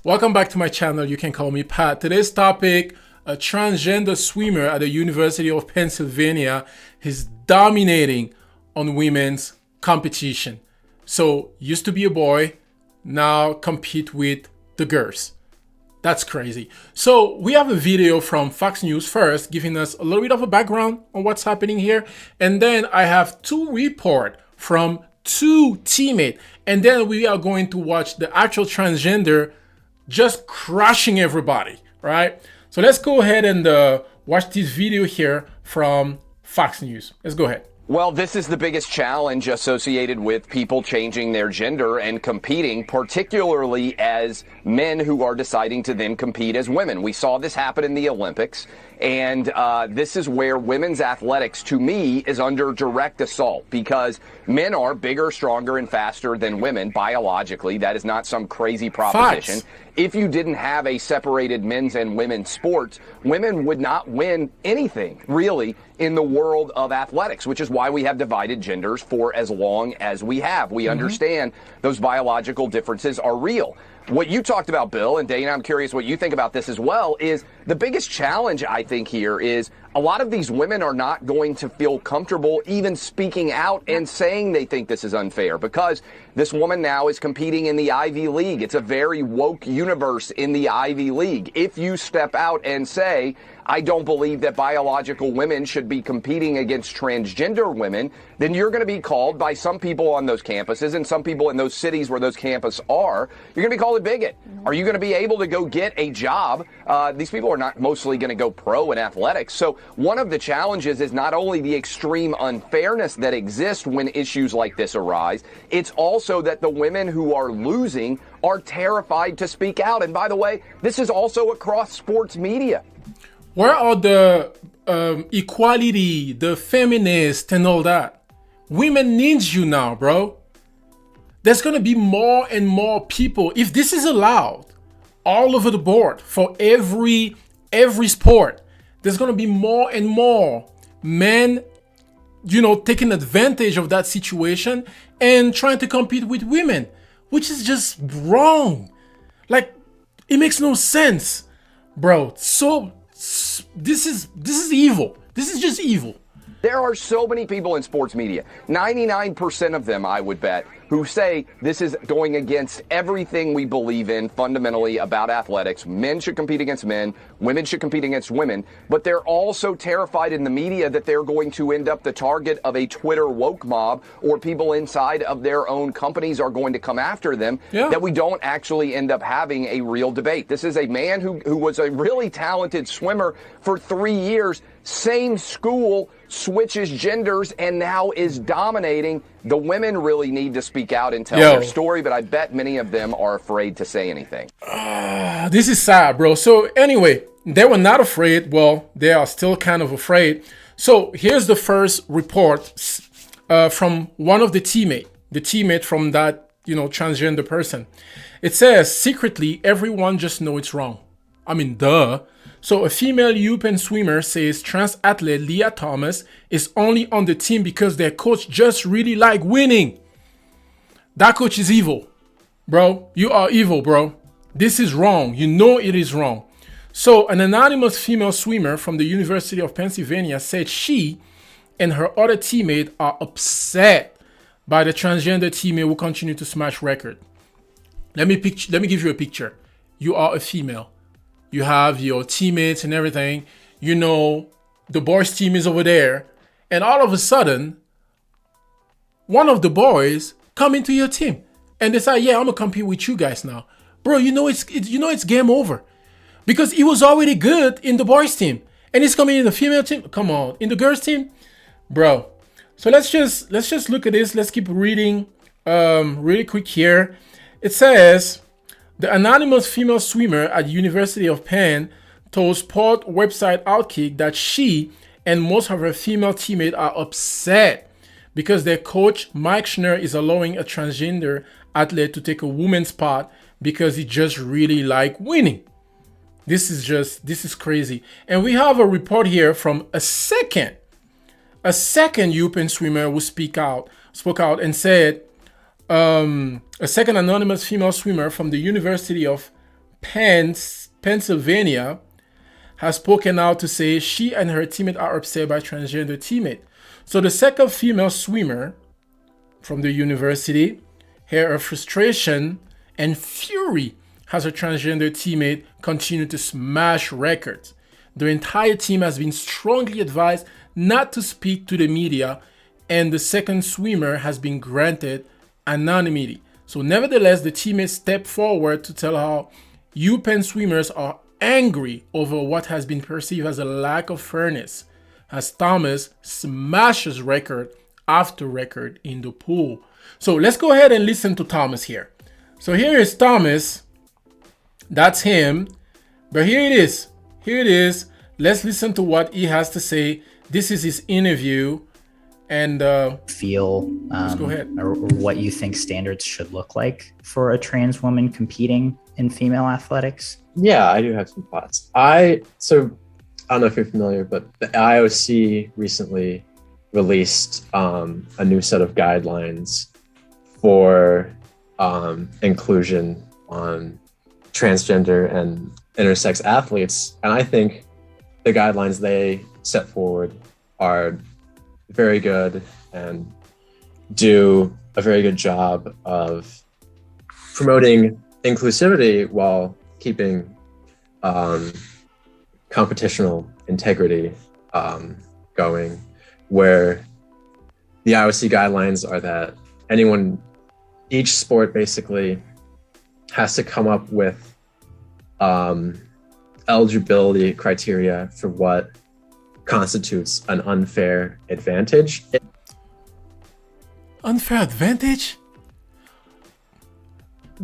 Welcome back to my channel. You can call me Pat. Today's topic, a transgender swimmer at the University of Pennsylvania is dominating on women's competition. So used to be a boy, now compete with the girls. That's crazy. So we have a video from Fox News first, giving us a little bit of a background on what's happening here. And then I have two reports from two teammates. And then we are going to watch the actual transgender just crushing everybody, right? So let's go ahead and watch this video here from Fox News. Let's go ahead. Well, this is the biggest challenge associated with people changing their gender and competing, particularly as men who are deciding to then compete as women. We saw this happen in the Olympics, and this is where women's athletics, to me, is under direct assault because men are bigger, stronger, and faster than women biologically. That is not some crazy proposition. Facts. If you didn't have a separated men's and women's sports, women would not win anything, really, in the world of athletics, which is why we have divided genders for as long as we have. We understand those biological differences are real. What you talked about, Bill, and Dana, I'm curious what you think about this as well, is the biggest challenge, I think, here is a lot of these women are not going to feel comfortable even speaking out and saying they think this is unfair because this woman now is competing in the Ivy League. It's a very woke universe in the Ivy League. If you step out and say, I don't believe that biological women should be competing against transgender women, then you're going to be called by some people on those campuses and some people in those cities where those campuses are, you're going to be called a bigot. Are you going to be able to go get a job? These people are not mostly going to go pro in athletics. So one of the challenges is not only the extreme unfairness that exists when issues like this arise, it's also that the women who are losing are terrified to speak out. And by the way, this is also across sports media. Where are the equality, the feminists and all that? Women need you now, bro. There's going to be more and more people. If this is allowed all over the board for every sport, there's going to be more and more men, taking advantage of that situation and trying to compete with women, which is just wrong. Like, it makes no sense, bro. So this is evil. This is just evil. There are so many people in sports media, 99% of them, I would bet, who say this is going against everything we believe in fundamentally about athletics. Men should compete against men, women should compete against women, but they're also terrified in the media that they're going to end up the target of a Twitter woke mob or people inside of their own companies are going to come after them, that we don't actually end up having a real debate. This is a man who was a really talented swimmer for 3 years, same school, switches genders, and now is dominating. The women really need to speak out and tell their story, but I bet many of them are afraid to say anything. This is sad, bro. So anyway, they were not afraid. Well, they are still kind of afraid. So here's the first report from one of the teammate from that, transgender person. It says, secretly, everyone just know it's wrong. I mean, duh. So a female UPenn swimmer says trans athlete Leah Thomas is only on the team because their coach just really like winning. That coach is evil. Bro, you are evil, bro. This is wrong. You know it is wrong. So an anonymous female swimmer from the University of Pennsylvania said she and her other teammate are upset by the transgender teammate who continue to smash record. Let me give you a picture. You are a female. You have your teammates and everything. The boys' team is over there. And all of a sudden, one of the boys come into your team. And they say, yeah, I'm going to compete with you guys now. Bro, it's game over. Because he was already good in the boys' team. And he's coming in the female team. Come on. In the girls' team? Bro. So let's just look at this. Let's keep reading really quick here. It says, the anonymous female swimmer at the University of Penn told sport website Outkick that she and most of her female teammates are upset because their coach, Mike Schnur, is allowing a transgender athlete to take a woman's spot because he just really like winning. This is crazy. And we have a report here from a second UPenn swimmer who spoke out and said, a second anonymous female swimmer from the University of Pennsylvania, has spoken out to say she and her teammate are upset by transgender teammate. So the second female swimmer from the university had her frustration and fury as her transgender teammate continued to smash records. The entire team has been strongly advised not to speak to the media, and the second swimmer has been granted anonymity. So nevertheless, the teammates stepped forward to tell how UPenn swimmers are angry over what has been perceived as a lack of fairness, as Thomas smashes record after record in the pool. So let's go ahead and listen to Thomas here. So here is Thomas. That's him. But here it is. Here it is. Let's listen to what he has to say. This is his interview. And feel let's go ahead. Or what you think standards should look like for a trans woman competing in female athletics? Yeah, I do have some thoughts. So I don't know if you're familiar, but the IOC recently released a new set of guidelines for inclusion on transgender and intersex athletes. And I think the guidelines they set forward are very good and do a very good job of promoting inclusivity while keeping competitional integrity going, where the IOC guidelines are that each sport basically has to come up with eligibility criteria for what constitutes an unfair advantage. Unfair advantage?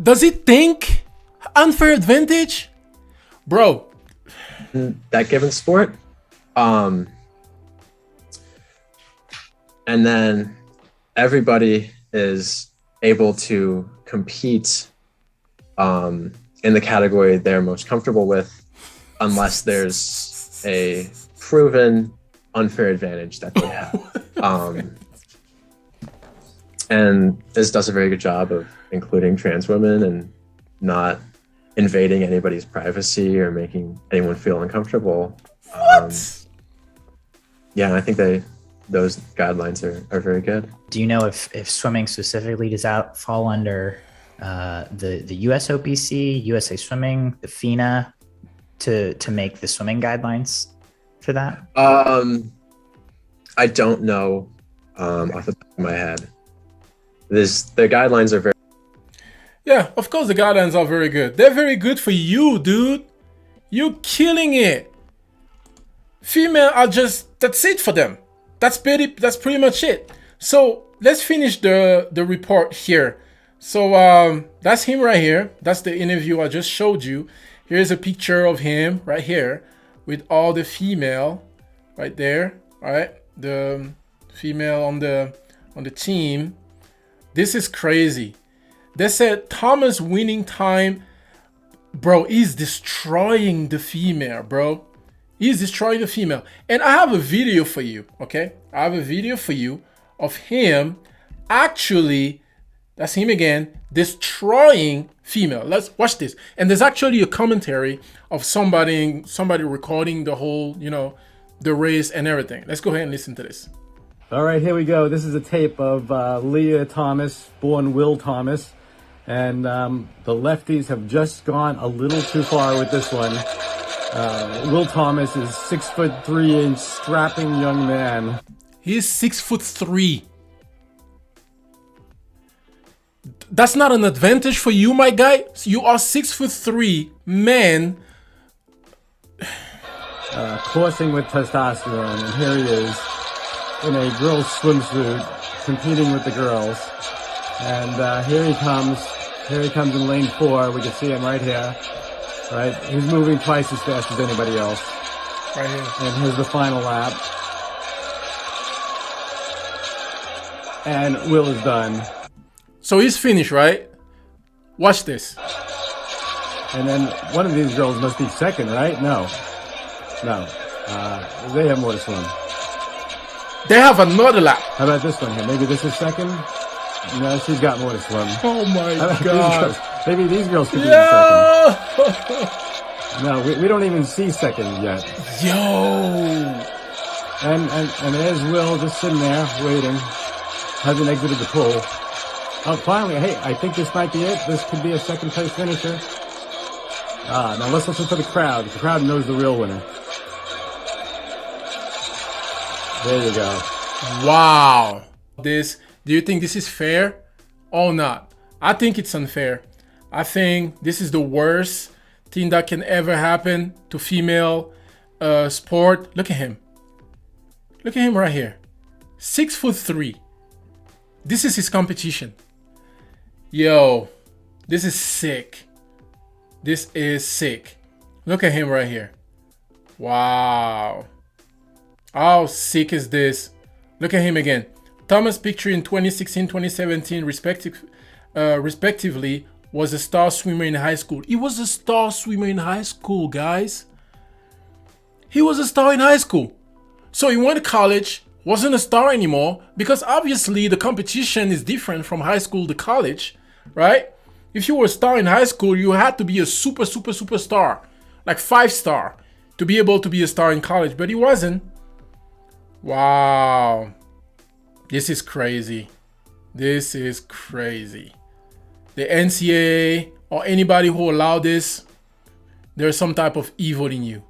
Does he think unfair advantage? Bro. That given sport. And then everybody is able to compete in the category they're most comfortable with, unless there's a proven unfair advantage that they have. And this does a very good job of including trans women and not invading anybody's privacy or making anyone feel uncomfortable. Yeah, and I think those guidelines are very good. Do you know if swimming specifically does that fall under the USOPC, USA Swimming, the FINA to make the swimming guidelines for that? I don't know off the top of my head. The guidelines are very. Yeah, of course the guidelines are very good. They're very good for you, dude. You're killing it. Female are that's it for them. That's pretty much it. So let's finish the report here. So that's him right here. That's the interview I just showed you. Here's a picture of him right here with all the female right there. All right, the female on the team. This is crazy. They said Thomas winning time, bro. He's destroying the female, bro. He's destroying the female. And I have a video for you, okay? I have a video for you of him actually, that's him again, destroying female. Let's watch this. And there's actually a commentary of somebody recording the whole, the race and everything. Let's go ahead and listen to this. All right, here we go. This is a tape of Leah Thomas, born Will Thomas. And the lefties have just gone a little too far with this one. Will Thomas is 6'3" strapping young man. He's 6'3". That's not an advantage for you, my guy. You are 6'3", man. Coursing with testosterone, and here he is in a girl's swimsuit, competing with the girls. And here he comes. Here he comes in lane 4. We can see him right here. Right, he's moving twice as fast as anybody else. Right here. And here's the final lap. And Will is done. So he's finished, right? Watch this. And then one of these girls must be second, right? No. They have more to swim. They have another lap. How about this one here? Maybe this is second? No, she's got more to swim. Oh my God. Maybe these girls could be in second. No, we don't even see second yet. Yo! And there's Will just sitting there waiting. Hasn't exited the pool. Oh, finally, hey, I think this might be it. This could be a second place finisher. Now let's listen to the crowd. The crowd knows the real winner. There you go. Wow. Do you think this is fair or not? I think it's unfair. I think this is the worst thing that can ever happen to female sport. Look at him. Look at him right here. 6'3". This is his competition. Yo, this is sick. This is sick. Look at him right here. Wow. How sick is this? Look at him again. Thomas' picture in 2016, 2017, respectively, was a star swimmer in high school. He was a star swimmer in high school, guys. He was a star in high school. So he went to college, wasn't a star anymore, because obviously the competition is different from high school to college, right? If you were a star in high school, you had to be a super star, like 5-star, to be able to be a star in college, but he wasn't. Wow. This is crazy. This is crazy. The NCAA or anybody who allowed this, there's some type of evil in you.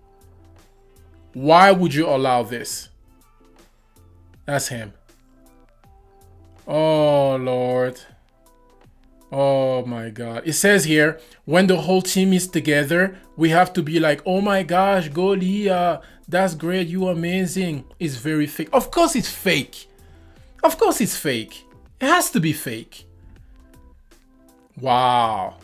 Why would you allow this? That's him. Oh, Lord. Oh, my God. It says here, when the whole team is together, we have to be like, oh, my gosh, go Leah. That's great. You're amazing. It's very fake. Of course it's fake. Of course it's fake. It has to be fake. Wow.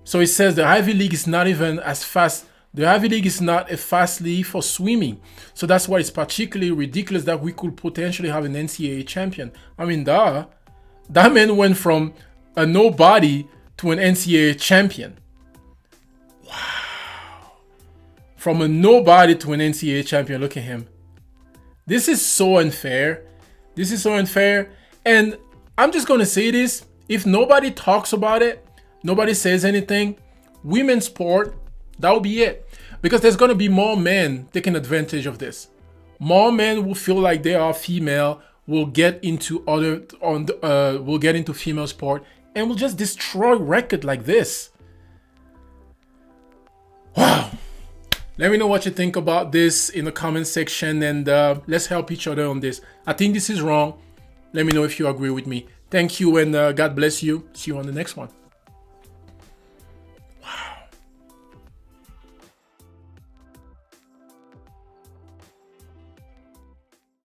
So it says the Ivy League is not even as fast. The Ivy League is not a fast league for swimming. So that's why it's particularly ridiculous that we could potentially have an NCAA champion. I mean, that man went from a nobody to an NCAA champion. Wow. From a nobody to an NCAA champion. Look at him. This is so unfair. This is so unfair. And I'm just going to say this. If nobody talks about it, nobody says anything, women's sport, that will be it. Because there's going to be more men taking advantage of this. More men who feel like they are female will get into will get into female sport and will just destroy record like this. Wow. Let me know what you think about this in the comment section, and let's help each other on this. I think this is wrong. Let me know if you agree with me. Thank you, and God bless you. See you on the next one.